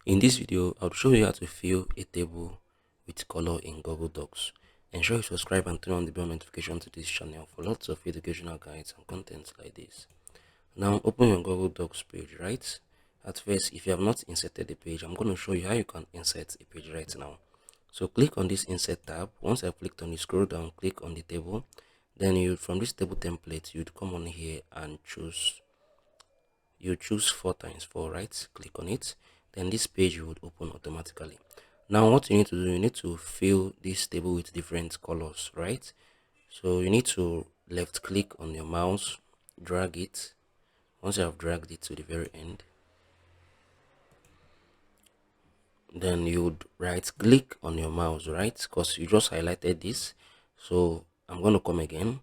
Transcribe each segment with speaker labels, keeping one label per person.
Speaker 1: In this video, I'll show you how to fill a table with color in Google Docs. Ensure you subscribe and turn on the bell notification to this channel for lots of educational guides and content like this. Now open your Google Docs page, right? At first, if you have not inserted the page, I'm going to show you how you can insert a page right now. So click on this insert tab. Once I've clicked on it, scroll down, click on the table. Then you, from this table template, you'd come on here and choose 4 times 4, right? Click on it, then this page would open automatically. Now what you need to do, you need to fill this table with different colors, right? So you need to left click on your mouse, drag it. Once you have dragged it to the very end, then you would right click on your mouse, right? Because you just highlighted this. So I'm going to come again.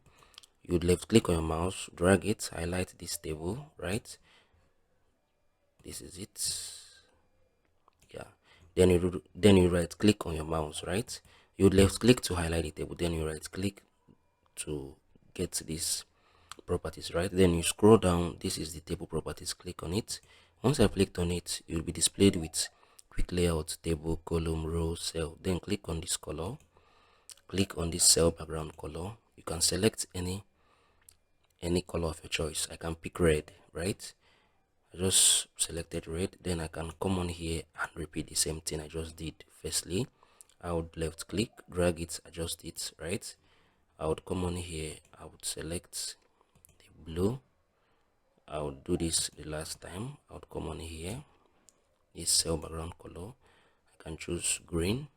Speaker 1: You would left click on your mouse, drag it, highlight this table, right? This is it. Yeah, then you right click on your mouse, right? You left click to highlight the table, then you right click to get these properties, right? Then you scroll down. This is the table properties. Click on it. Once I've clicked on it, it will be displayed with quick layout, table, column, row, cell. Then click on this color, click on this cell background color. You can select any color of your choice. I can pick red, right? I just selected red. Then I can come on here and repeat the same thing I just did. Firstly, I would left click, drag it, adjust it, right? I would come on here, I would select the blue. I would do this the last time. I would come on here, this cell background color. I can choose green.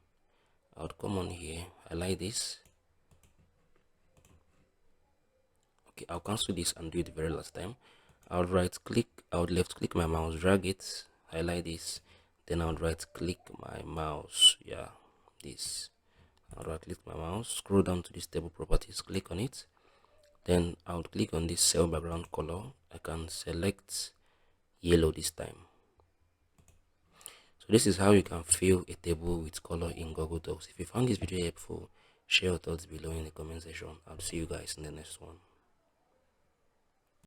Speaker 1: I would come on here, highlight this. Okay, I'll cancel this and do it the very last time. I would right click, I would left click my mouse, drag it, highlight this, then I would right click my mouse, yeah, this. I would right click my mouse, scroll down to this table properties, click on it, then I would click on this cell background color. I can select yellow this time. So this is how you can fill a table with color in Google Docs. If you found this video helpful, share your thoughts below in the comment section. I'll see you guys in the next one.